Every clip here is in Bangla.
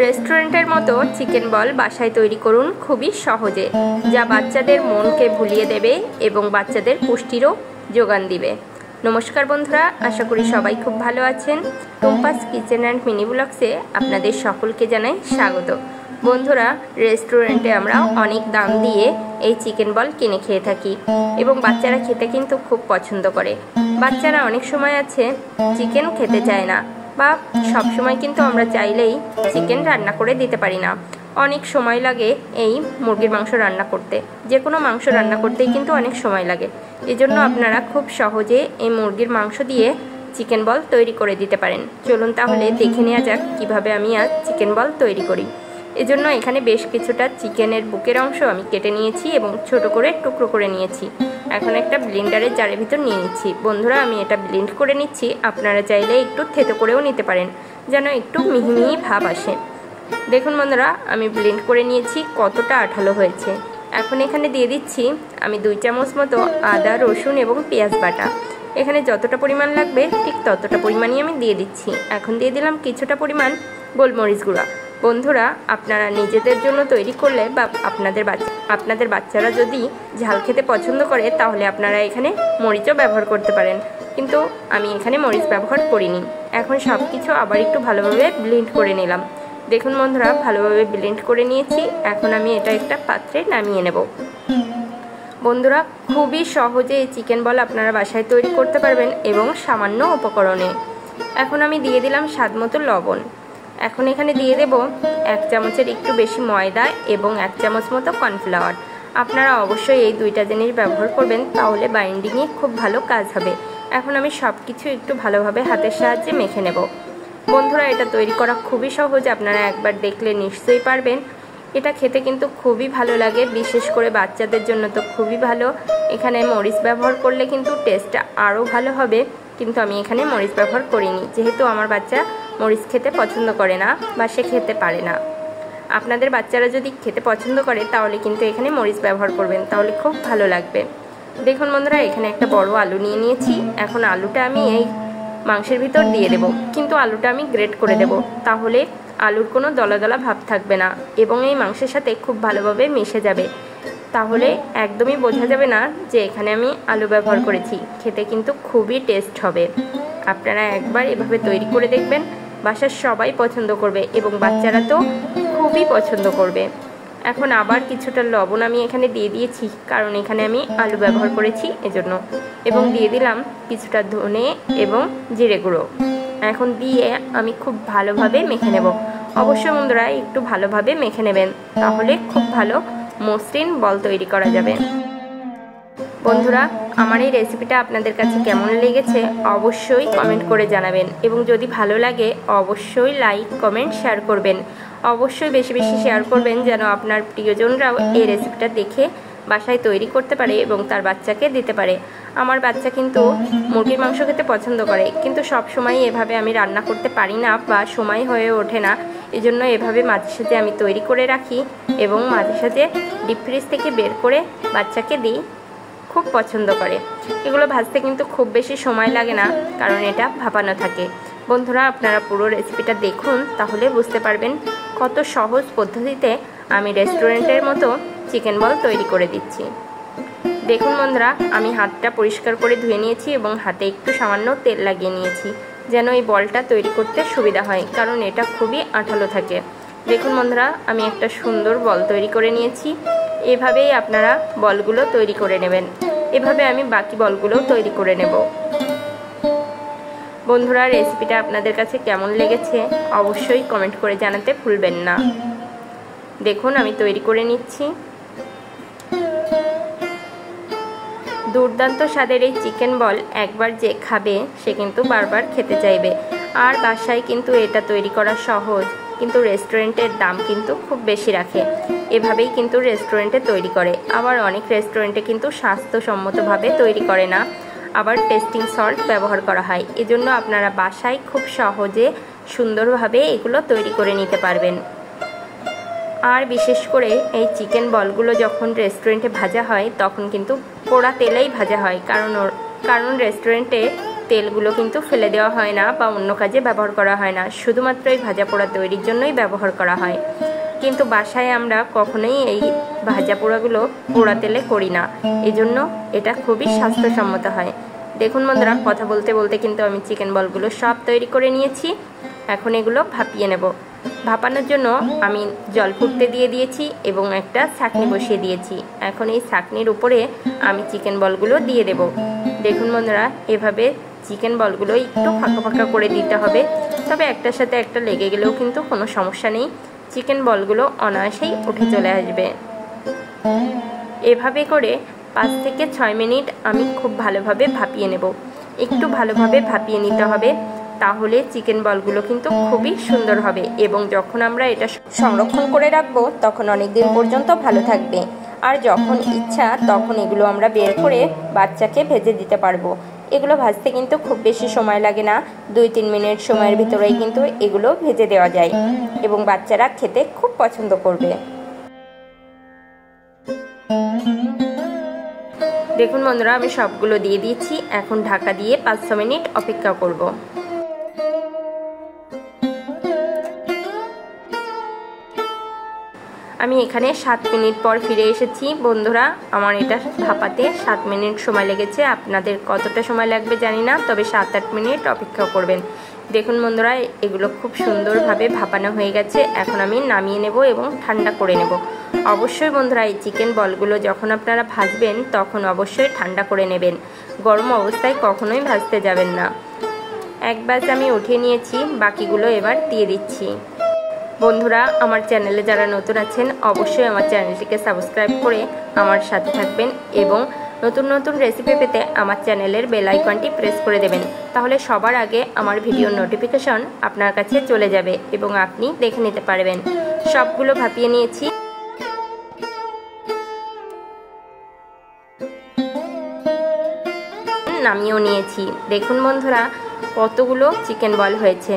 রেস্টুরেন্টের মতো চিকেন বল বাসায় তৈরি করুন খুবই সহজে, যা বাচ্চাদের মনকে ভুলিয়ে দেবে এবং বাচ্চাদের পুষ্টিরও যোগান দিবে। নমস্কার বন্ধুরা, আশা করি সবাই খুব ভালো আছেন। টুম্পাস কিচেন অ্যান্ড মিনি ব্লগসে আপনাদের সকলকে জানাই স্বাগত। বন্ধুরা, রেস্টুরেন্টে আমরা অনেক দাম দিয়ে এই চিকেন বল কিনে খেয়ে থাকি এবং বাচ্চারা খেতে কিন্তু খুব পছন্দ করে। বাচ্চারা অনেক সময় আছে চিকেন খেতে চায় না, বা সব সময় কিন্তু আমরা চাইলেই চিকেন রান্না করে দিতে পারি না। অনেক সময় লাগে এই মুরগির মাংস রান্না করতে, যে কোনো মাংস রান্না করতেই কিন্তু অনেক সময় লাগে। এজন্য আপনারা খুব সহজে এই মুরগির মাংস দিয়ে চিকেন বল তৈরি করে দিতে পারেন। চলুন তাহলে দেখে নেওয়া যাক কিভাবে আমি আজ চিকেন বল তৈরি করি। এজন্য এখানে বেশ কিছুটা চিকেনের বুকের অংশ আমি কেটে নিয়েছি এবং ছোট করে টুকরো করে নিয়েছি। এখন একটা ব্লেন্ডারের জারের ভিতর নিয়ে নিচ্ছি। বন্ধুরা, আমি এটা ব্লেন্ড করে নিচ্ছি। আপনারা চাইলে একটু থেতো করেও নিতে পারেন, যেন একটু মিহি মিহি ভাব আসে। দেখুন বন্ধুরা, আমি ব্লেন্ড করে নিয়েছি, কতটা আঠালো হয়েছে। এখন এখানে দিয়ে দিচ্ছি আমি 2 চামচ মতো আদা, রসুন এবং পেঁয়াজ বাটা। এখানে যতটা পরিমাণ লাগবে ঠিক ততটা পরিমাণই আমি দিয়ে দিচ্ছি। এখন দিয়ে দিলাম কিছুটা পরিমাণ গোলমরিচ গুঁড়া। বন্ধুরা, আপনারা নিজেদের জন্য তৈরি করলে বা আপনাদের বাচ্চারা যদি ঝাল খেতে পছন্দ করে তাহলে আপনারা এখানে মরিচও ব্যবহার করতে পারেন, কিন্তু আমি এখানে মরিচ ব্যবহার করিনি। এখন সব কিছু আবার একটু ভালোভাবে ব্লেন্ড করে নিলাম। দেখুন বন্ধুরা, ভালোভাবে ব্লেন্ড করে নিয়েছি। এখন আমি এটা একটা পাত্রে নামিয়ে নেব। বন্ধুরা, খুবই সহজে এই চিকেন বল আপনারা বাসায় তৈরি করতে পারবেন এবং সামান্য উপকরণে। এখন আমি দিয়ে দিলাম স্বাদ মতো লবণ। এখন এখানে দিয়ে দেব 1 চামচের একটু বেশি ময়দা এবং 1 চামচ মতো কর্নফ্লাওয়ার। আপনারা অবশ্যই এই 2টা জিনিস ব্যবহার করবেন, তাহলে বাইন্ডিংয়ে খুব ভালো কাজ হবে। এখন আমি সব কিছু একটু ভালোভাবে হাতের সাহায্যে মেখে নেব। বন্ধুরা, এটা তৈরি করা খুবই সহজ, আপনারা একবার দেখলে নিশ্চয়ই পারবেন। এটা খেতে কিন্তু খুবই ভালো লাগে, বিশেষ করে বাচ্চাদের জন্য তো খুবই ভালো। এখানে মরিচ ব্যবহার করলে কিন্তু টেস্টটা আরও ভালো হবে, কিন্তু আমি এখানে মরিচ ব্যবহার করিনি, যেহেতু আমার বাচ্চা মরিচ খেতে পছন্দ করে না বা সে খেতে পারে না। আপনাদের বাচ্চারা যদি খেতে পছন্দ করে তাহলে কিন্তু এখানে মরিচ ব্যবহার করবেন, তাহলে খুব ভালো লাগবে। দেখুন বন্ধুরা, এখানে একটা বড় আলু নিয়ে নিয়েছি। এখন আলুটা আমি এই মাংসের ভিতর দিয়ে দেব, কিন্তু আলুটা আমি গ্রেট করে দেব, তাহলে আলুর কোনো দলা দলা ভাব থাকবে না এবং এই মাংসের সাথে খুব ভালোভাবে মিশে যাবে। তাহলে একদমই বোঝা যাবে না যে এখানে আমি আলু ব্যবহার করেছি। খেতে কিন্তু খুবই টেস্ট হবে। আপনারা একবার এভাবে তৈরি করে দেখবেন, বাসার সবাই পছন্দ করবে এবং বাচ্চারা তো খুবই পছন্দ করবে। এখন আবার কিছুটা লবণ আমি এখানে দিয়ে দিয়েছি, কারণ এখানে আমি আলু ব্যবহার করেছি এজন্য, এবং দিয়ে দিলাম কিছুটা ধনে এবং জিরে গুঁড়ো। এখন দিয়ে আমি খুব ভালোভাবে মেখে নেব। অবশ্যই বন্ধুরা একটু ভালোভাবে মেখে নেবেন, তাহলে খুব ভালো মসৃণ বল তৈরি করা যাবে। বন্ধুরা, আমার এই রেসিপিটা আপনাদের কাছে কেমন লেগেছে অবশ্যই কমেন্ট করে জানাবেন, এবং যদি ভালো লাগে অবশ্যই লাইক, কমেন্ট, শেয়ার করবেন। অবশ্যই বেশি বেশি শেয়ার করবেন, যেন আপনার প্রিয়জনরাও এই রেসিপিটা দেখে বাসায় তৈরি করতে পারে এবং তার বাচ্চাকে দিতে পারে। আমার বাচ্চা কিন্তু মুরগির মাংস খেতে পছন্দ করে, কিন্তু সব সময় এভাবে আমি রান্না করতে পারি না বা সময় হয়ে ওঠে না। এজন্য এভাবে মাঝে সাঝে আমি তৈরি করে রাখি এবং মাঝে সাঝে ডিপ ফ্রিজ থেকে বের করে বাচ্চাকে দিই, খুব পছন্দ করে। এগুলো ভাজতে কিন্তু খুব বেশি সময় লাগে না, কারণ এটা ভাপানো থাকে। বন্ধুরা, আপনারা পুরো রেসিপিটা দেখুন, তাহলে বুঝতে পারবেন কত সহজ পদ্ধতিতে আমি রেস্টুরেন্টের মতো চিকেন বল তৈরি করে দিচ্ছি। দেখুন বন্ধুরা, আমি হাতটা পরিষ্কার করে ধুয়ে নিয়েছি এবং হাতে একটু সামান্য তেল লাগিয়ে নিয়েছি, যেন এই বলটা তৈরি করতে সুবিধা হয়, কারণ এটা খুবই আঠালো থাকে। দেখুন বন্ধুরা, আমি একটা সুন্দর বল তৈরি করে নিয়েছি। এভাবেই আপনারা বলগুলো তৈরি করে নেবেন। এভাবে আমি বাকি বলগুলোও তৈরি করে নেব। বন্ধুরা, রেসিপিটা আপনাদের কাছে কেমন লেগেছে অবশ্যই কমেন্ট করে জানাতে ভুলবেন না। দেখুন আমি তৈরি করে নিচ্ছি। দুর্দান্ত স্বাদের এই চিকেন বল একবার যে খাবে সে কিন্তু বারবার খেতে চাইবে। আর বাসায় কিন্তু এটা তৈরি করা সহজ, কিন্তু রেস্টুরেন্টের দাম কিন্তু খুব বেশি রাখে। এভাবেই কিন্তু রেস্টুরেন্টে তৈরি করে। আবার অনেক রেস্টুরেন্টে কিন্তু স্বাস্থ্যসম্মতভাবে তৈরি করে না, আবার টেস্টিং সল্ট ব্যবহার করা হয়। এজন্য আপনারা বাসায় খুব সহজে সুন্দরভাবে এগুলো তৈরি করে নিতে পারবেন। আর বিশেষ করে এই চিকেন বলগুলো যখন রেস্টুরেন্টে ভাজা হয় তখন কিন্তু পোড়া তেলেই ভাজা হয়, কারণ রেস্টুরেন্টে তেলগুলো কিন্তু ফেলে দেওয়া হয় না বা অন্য কাজে ব্যবহার করা হয় না, শুধুমাত্র এই ভাজা পোড়া তৈরির জন্যই ব্যবহার করা হয়। কিন্তু বাসায় আমরা কখনোই এই ভাজা পোড়াগুলো পোড়া তেলে করি না, এজন্য এটা খুবই স্বাস্থ্যসম্মত হয়। দেখুন বন্ধুরা, কথা বলতে বলতে কিন্তু আমি চিকেন বলগুলো সব তৈরি করে নিয়েছি। এখন এগুলো ভাপিয়ে নেব। ভাপানোর জন্য আমি জল ফুটতে দিয়ে দিয়েছি এবং একটা ছাঁকনি বসিয়ে দিয়েছি। এখন এই ছাঁকনির উপরে আমি চিকেন বলগুলো দিয়ে দেব। দেখুন বন্ধুরা, এভাবে চিকেন বলগুলো একটু ফাঁকা ফাঁকা করে দিতে হবে, তবে একটার সাথে একটা লেগে গেলেও কিন্তু কোনো সমস্যা নেই, চিকেন বলগুলো অনায়াসেই উঠে চলে আসবে। এভাবে করে 5 থেকে 6 মিনিট আমি খুব ভালোভাবে ভাপিয়ে নেব। একটু ভালোভাবে ভাপিয়ে নিতে হবে, তাহলে চিকেন বলগুলো কিন্তু খুবই সুন্দর হবে এবং যখন আমরা এটা সংরক্ষণ করে রাখবো তখন অনেক দিন পর্যন্ত ভালো থাকবে। আর যখন ইচ্ছা তখন এগুলো আমরা বের করে বাচ্চাকে ভেজে দিতে পারবো। এগুলো ভাজতে কিন্তু খুব বেশি সময় লাগে না, 2-3 মিনিট সময়ের ভিতরেই কিন্তু এগুলো ভেজে দেওয়া যায় এবং বাচ্চারা খেতে খুব পছন্দ করবে। দেখুন বন্ধুরা, আমি সবগুলো দিয়ে দিয়েছি। এখন ঢাকা দিয়ে 5-6 মিনিট অপেক্ষা করব। আমি এখানে 7 মিনিট পর ফিরে এসেছি। বন্ধুরা, আমার এটা ভাপাতে 7 মিনিট সময় লেগেছে। আপনাদের কতটা সময় লাগবে জানি না, তবে 7-8 মিনিট অপেক্ষা করবেন। দেখুন বন্ধুরা, এগুলো খুব সুন্দরভাবে ভাপানো হয়ে গেছে। এখন আমি নামিয়ে নেব এবং ঠান্ডা করে নেব। অবশ্যই বন্ধুরা, এই চিকেন বলগুলো যখন আপনারা ভাজবেন তখন অবশ্যই ঠান্ডা করে নেবেন, গরম অবস্থায় কখনোই ভাজতে যাবেন না। এক ব্যাচ আমি উঠিয়ে নিয়েছি, বাকিগুলো এবার দিয়ে দিচ্ছি। বন্ধুরা, আমার চ্যানেলে যারা নতুন আছেন অবশ্যই আমার চ্যানেলটিকে সাবস্ক্রাইব করে আমার সাথে থাকবেন এবং নতুন নতুন রেসিপি পেতে আমার চ্যানেলের বেল আইকনটি প্রেস করে দেবেন, তাহলে সবার আগে আমার ভিডিওর নোটিফিকেশন আপনার কাছে চলে যাবে এবং আপনি দেখে নিতে পারবেন। সবগুলো ভাপিয়ে নিয়েছি। নামিয়েও নিয়েছি। দেখুন বন্ধুরা, কতগুলো চিকেন বল হয়েছে।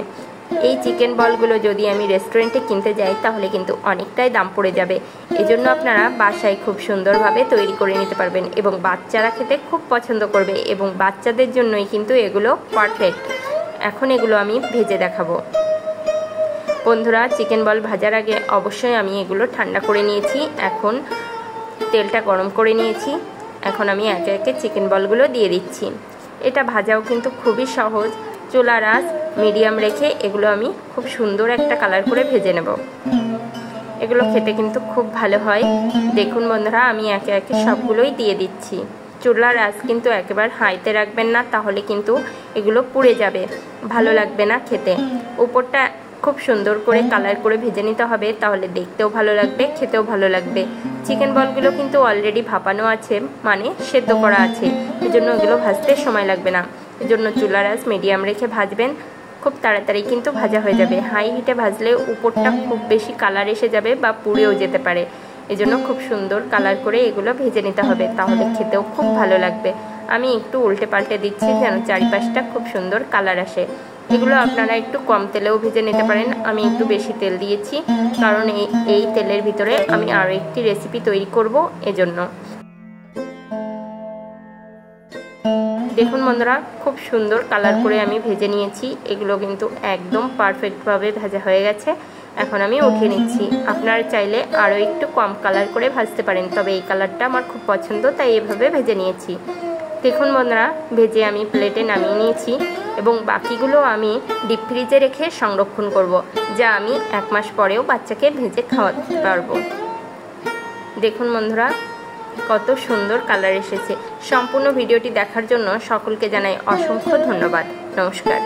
এই চিকেন বলগুলো যদি আমি রেস্টুরেন্টে কিনতে যাই তাহলে কিন্তু অনেকটাই দাম পড়ে যাবে। এজন্য আপনারা বাসায় খুব সুন্দরভাবে তৈরি করে নিতে পারবেন এবং বাচ্চারা খেতে খুব পছন্দ করবে এবং বাচ্চাদের জন্যই কিন্তু এগুলো পারফেক্ট। এখন এগুলো আমি ভেজে দেখাবো। বন্ধুরা, চিকেন বল ভাজার আগে অবশ্যই আমি এগুলো ঠান্ডা করে নিয়েছি। এখন তেলটা গরম করে নিয়েছি। এখন আমি একে একে চিকেন বলগুলো দিয়ে দিচ্ছি। এটা ভাজাও কিন্তু খুবই সহজ। চুলার আঁচ মিডিয়াম রেখে এগুলো আমি খুব সুন্দর একটা কালার করে ভেজে নেব। এগুলো খেতে কিন্তু খুব ভালো হয়। দেখুন বন্ধুরা, আমি একে একে সবগুলোই দিয়ে দিচ্ছি। চুলার আঁচ কিন্তু একেবারে হাইতে রাখবেন না, তাহলে কিন্তু এগুলো পুড়ে যাবে, ভালো লাগবে না খেতে। উপরটা খুব সুন্দর করে কালার করে ভেজে নিতে হবে, তাহলে দেখতেও ভালো লাগবে, খেতেও ভালো লাগবে। চিকেন বলগুলো কিন্তু অলরেডি ভাপানো আছে, মানে সেদ্ধ করা আছে, এজন্য এগুলো ভাজতে সময় লাগবে না। এজন্য চুলার আঁচ মিডিয়াম রেখে ভাজবেন, খুব তাড়াতাড়ি কিন্তু ভাজা হয়ে যাবে। হাই হিটে ভাজলে উপরটা খুব বেশি কালার এসে যাবে বা পুড়েও যেতে পারে। এজন্য খুব সুন্দর কালার করে এগুলো ভেজে নিতে হবে, তাহলে খেতেও খুব ভালো লাগবে। আমি একটু উল্টে পাল্টে দিচ্ছি যেন চারিপাশটা খুব সুন্দর কালার আসে। এগুলো আপনারা একটু কম তেলেও ভেজে নিতে পারেন। আমি একটু বেশি তেল দিয়েছি, কারণ এই তেলের ভিতরে আমি আরও একটি রেসিপি তৈরি করব, এজন্য। দেখুন বন্ধুরা, খুব সুন্দর কালার করে আমি ভেজে নিয়েছি। এগুলো কিন্তু একদম পারফেক্টভাবে ভাজা হয়ে গেছে। এখন আমি উঠিয়ে নিচ্ছি। আপনারা চাইলে আরও একটু কম কালার করে ভাজতে পারেন, তবে এই কালারটা আমার খুব পছন্দ, তাই এভাবে ভেজে নিয়েছি। দেখুন বন্ধুরা, ভেজে আমি প্লেটে নামিয়ে নিয়েছি এবং বাকিগুলো আমি ডিপ ফ্রিজে রেখে সংরক্ষণ করব, যা আমি 1 মাস পরেও বাচ্চাকে ভেজে খাওয়াতে পারবো। দেখুন বন্ধুরা, কত সুন্দর কালার এসেছে। সম্পূর্ণ ভিডিওটি দেখার জন্য সকলকে জানাই অসংখ্য ধন্যবাদ। নমস্কার।